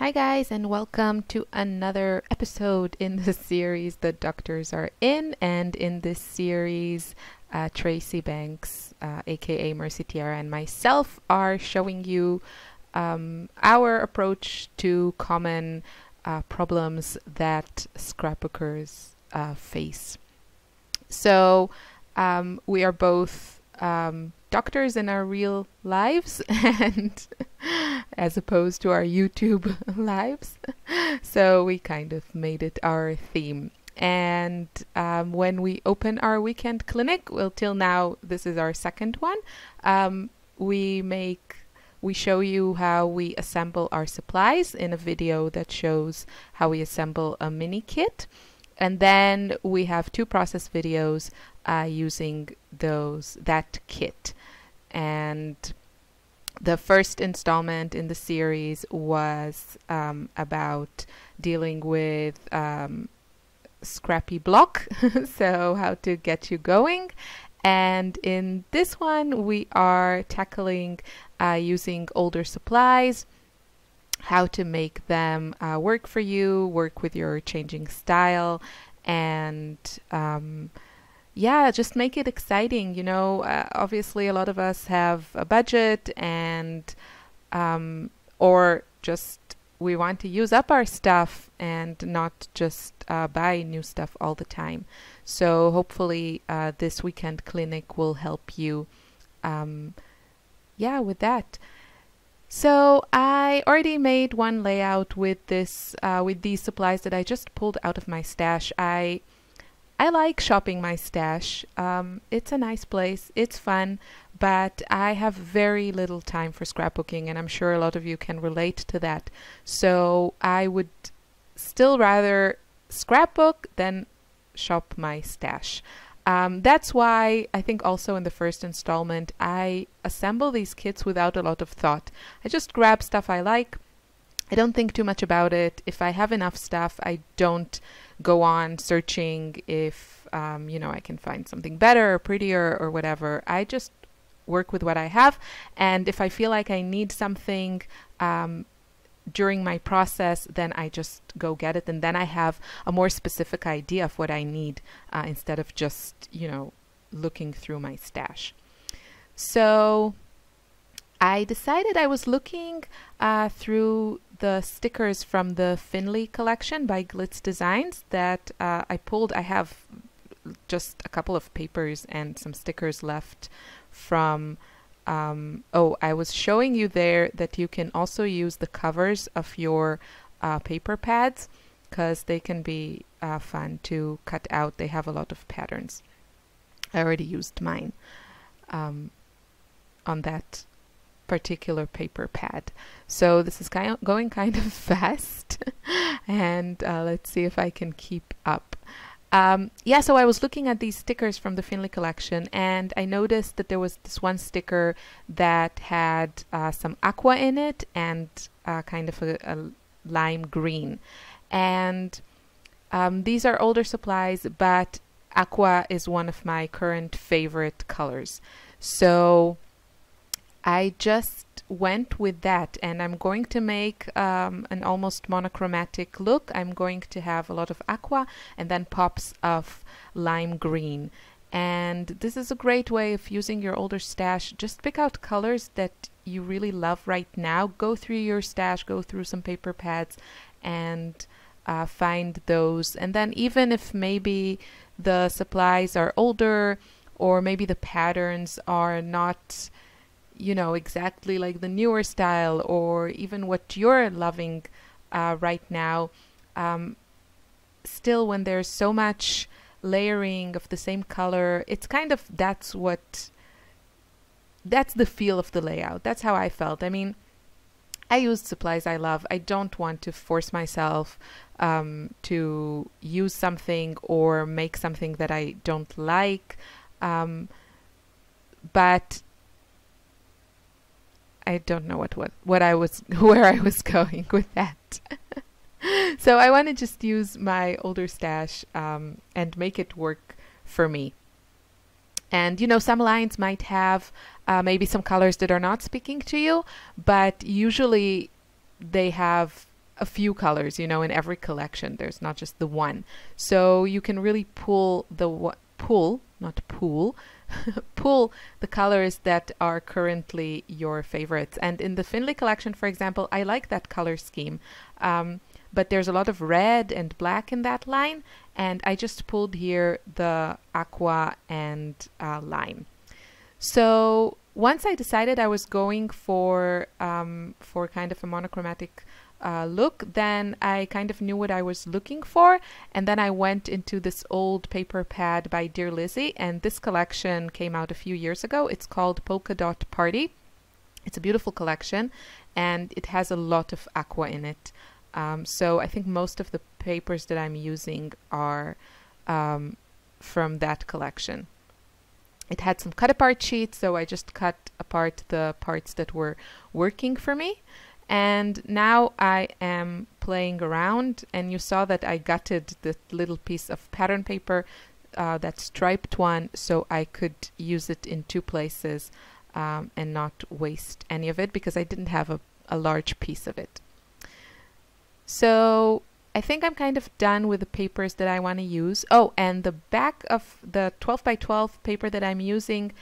Hi guys, and welcome to another episode in the series The Doctors Are In. And in this series, Tracy Banks, aka Mercy Tiara, and myself are showing you our approach to common problems that scrapbookers face. So we are both doctors in our real lives and as opposed to our YouTube lives. So we kind of made it our theme. And when we open our weekend clinic, well, till now, this is our second one. We show you how we assemble our supplies in a video that shows how we assemble a mini kit. And then we have two process videos using that kit. And the first installment in the series was about dealing with scrappy block, so how to get you going. And in this one, we are tackling using older supplies, how to make them work for you, work with your changing style, and yeah, just make it exciting. You know, obviously a lot of us have a budget and or just we want to use up our stuff and not just buy new stuff all the time. So hopefully this weekend clinic will help you yeah, with that. So I already made one layout with this with these supplies that I just pulled out of my stash. I like shopping my stash. It's a nice place. It's fun, but I have very little time for scrapbooking, and I'm sure a lot of you can relate to that. So I would still rather scrapbook than shop my stash. That's why I think also in the first installment, I assemble these kits without a lot of thought. I just grab stuff I like. I don't think too much about it. If I have enough stuff, I don't go on searching if, you know, I can find something better or prettier or whatever. I just work with what I have. And if I feel like I need something during my process, then I just go get it. And then I have a more specific idea of what I need instead of just, you know, looking through my stash. So I decided I was looking through the stickers from the Finley collection by Glitz Designs that I pulled. I have just a couple of papers and some stickers left from I was showing you there that you can also use the covers of your paper pads because they can be fun to cut out. They have a lot of patterns. I already used mine on that particular paper pad. So this is going kind of fast and let's see if I can keep up. Yeah, so I was looking at these stickers from the Finley collection and I noticed that there was this one sticker that had some aqua in it and kind of a lime green. And these are older supplies, but aqua is one of my current favorite colors. So I just went with that, and I'm going to make an almost monochromatic look. I'm going to have a lot of aqua and then pops of lime green. And this is a great way of using your older stash. Just pick out colors that you really love right now. Go through your stash, go through some paper pads and find those. And then even if maybe the supplies are older or maybe the patterns are not, you know, exactly like the newer style or even what you're loving right now, still when there's so much layering of the same color, it's kind of, that's the feel of the layout. That's how I felt. I mean, I used supplies I love. I don't want to force myself to use something or make something that I don't like, but I don't know what I was where I was going with that. So I want to just use my older stash and make it work for me. And you know, some lines might have maybe some colors that are not speaking to you, but usually they have a few colors, you know, in every collection. There's not just the one. So you can really pull the pull the colors that are currently your favorites. And in the Finley collection, for example, I like that color scheme. But there's a lot of red and black in that line, and I just pulled here the aqua and lime. So once I decided I was going for kind of a monochromatic look, then I kind of knew what I was looking for, and then I went into this old paper pad by Dear Lizzie, and this collection came out a few years ago. It's called Polka Dot Party. It's a beautiful collection, and it has a lot of aqua in it. So I think most of the papers that I'm using are from that collection. It had some cut apart sheets, so I just cut apart the parts that were working for me. And now I am playing around, and you saw that I gutted the little piece of pattern paper, that striped one, so I could use it in two places and not waste any of it, because I didn't have a large piece of it. So I think I'm kind of done with the papers that I want to use. Oh, and the back of the 12 by 12 paper that I'm using,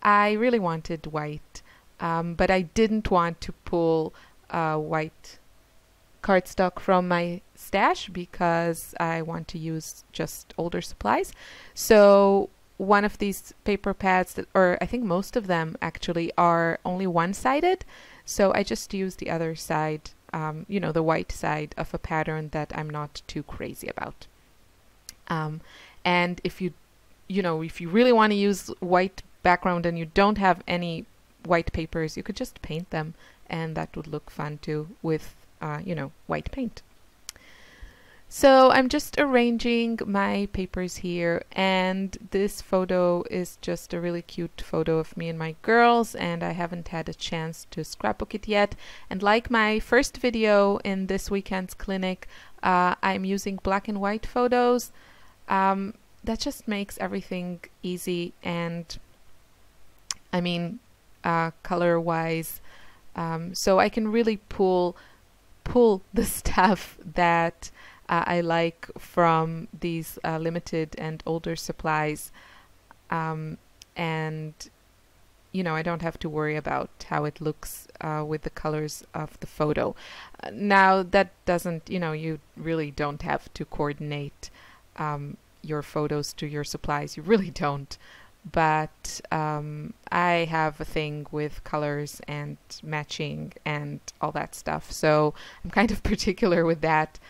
I really wanted white, but I didn't want to pull white cardstock from my stash because I want to use just older supplies. So one of these paper pads, or I think most of them actually, are only one-sided. So I just use the other side, you know, the white side of a pattern that I'm not too crazy about. And if you really want to use white background and you don't have any white papers, you could just paint them, and that would look fun too with, white paint. So I'm just arranging my papers here, and this photo is just a really cute photo of me and my girls, and I haven't had a chance to scrapbook it yet. And like my first video in this weekend's clinic, I'm using black and white photos. That just makes everything easy, and I mean, color-wise, so I can really pull the stuff that I like from these limited and older supplies, and I don't have to worry about how it looks with the colors of the photo. Now that doesn't, you really don't have to coordinate your photos to your supplies. You really don't. But I have a thing with colors and matching and all that stuff, so I'm kind of particular with that.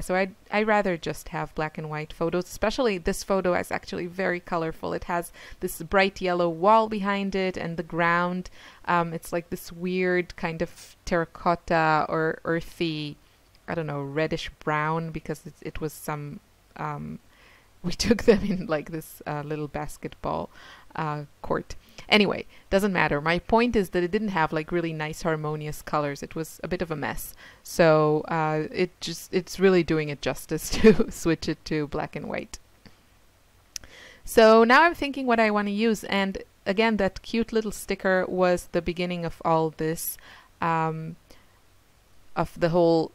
So I'd rather just have black and white photos. Especially this photo is actually very colorful. It has this bright yellow wall behind it, and the ground, it's like this weird kind of terracotta or earthy, I don't know, reddish brown, because it was some we took them in like this little basketball court. Anyway, doesn't matter. My point is that it didn't have like really nice harmonious colors. It was a bit of a mess. So it's really doing it justice to switch it to black and white. So now I'm thinking what I want to use. And again, that cute little sticker was the beginning of all this, of the whole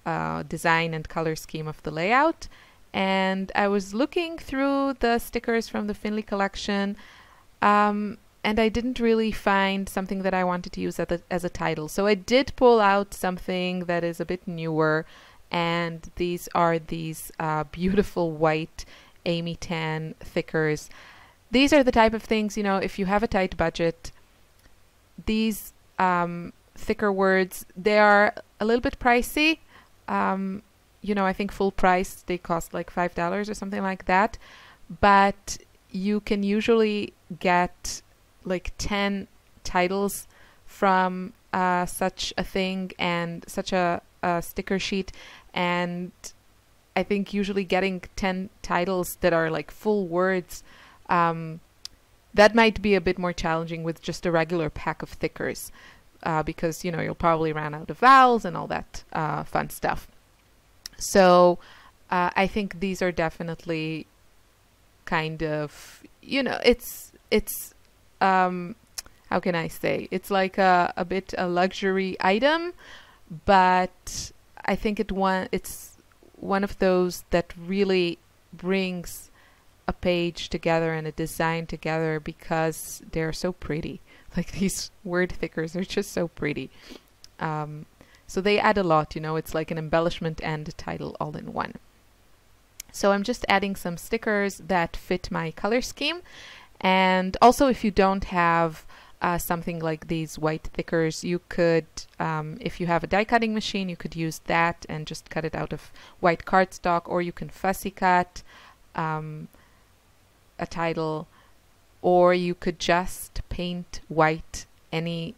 design and color scheme of the layout. And I was looking through the stickers from the Finley collection, and I didn't really find something that I wanted to use as a title. So I did pull out something that is a bit newer, and these are these beautiful white Amy Tan thickers. These are the type of things, if you have a tight budget, these thicker words, they are a little bit pricey. I think full price, they cost like $5 or something like that. But you can usually get like 10 titles from such a thing and such a sticker sheet. And I think usually getting 10 titles that are like full words, that might be a bit more challenging with just a regular pack of thickers, because, you'll probably run out of vowels and all that fun stuff. So I think these are definitely kind of, it's how can I say? It's like a bit a luxury item, but I think it's one of those that really brings a page together and a design together because they're so pretty. Like these word thickers are just so pretty. So they add a lot, you know, it's like an embellishment and a title all in one. So I'm just adding some stickers that fit my color scheme. And also, if you don't have something like these white thickers, you could, if you have a die cutting machine, you could use that and just cut it out of white cardstock, or you can fussy cut a title, or you could just paint white any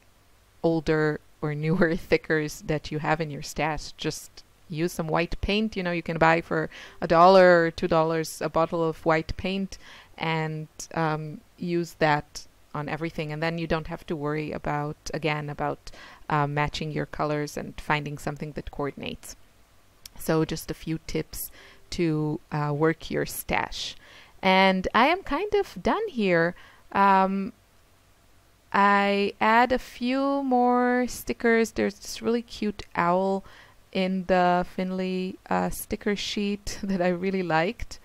older or newer thickers that you have in your stash. Just use some white paint. You know, you can buy for $1 or $2 a bottle of white paint and use that on everything, and then you don't have to worry about matching your colors and finding something that coordinates. So just a few tips to work your stash. And I am kind of done here. I add a few more stickers. There's this really cute owl in the Finley sticker sheet that I really liked.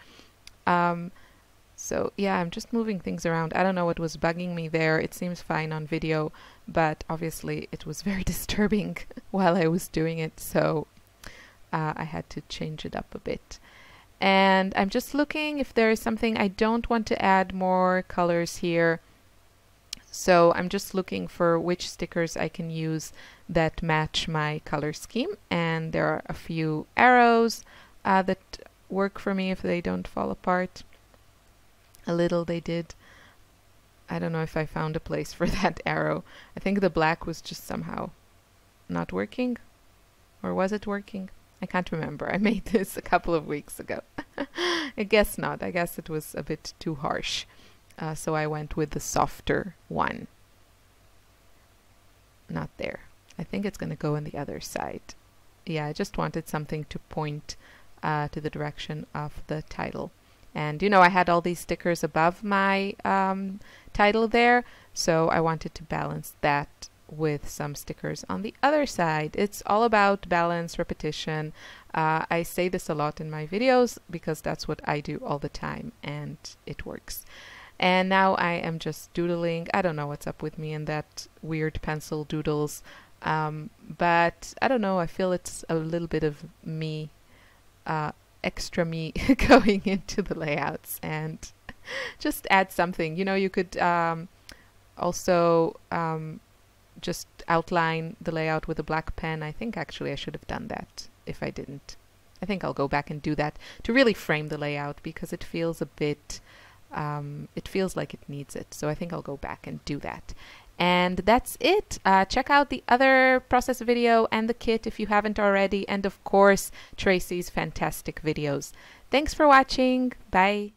So yeah, I'm just moving things around. I don't know what was bugging me there. It seems fine on video, but obviously it was very disturbing while I was doing it, so I had to change it up a bit. And I'm just looking if there is something. I don't want to add more colors here, so I'm just looking for which stickers I can use that match my color scheme. And there are a few arrows that work for me if they don't fall apart. A little they did. I don't know if I found a place for that arrow. I think the black was just somehow not working. Or was it working? I can't remember. I made this a couple of weeks ago. I guess not. I guess it was a bit too harsh. So I went with the softer one. Not there. I think it's going to go on the other side. Yeah, I just wanted something to point to the direction of the title. And you know, I had all these stickers above my title there, so I wanted to balance that with some stickers on the other side. It's all about balance, repetition. I say this a lot in my videos because that's what I do all the time, and it works. And now I am just doodling. I don't know what's up with me and that weird pencil doodles, but I don't know, I feel it's a little bit of me, extra me going into the layouts, and just add something. You know, you could also just outline the layout with a black pen. I think actually I should have done that if I didn't. I think I'll go back and do that to really frame the layout because it feels a bit, it feels like it needs it. So I think I'll go back and do that. And that's it. Check out the other process video and the kit if you haven't already. And of course, Tracy's fantastic videos. Thanks for watching. Bye.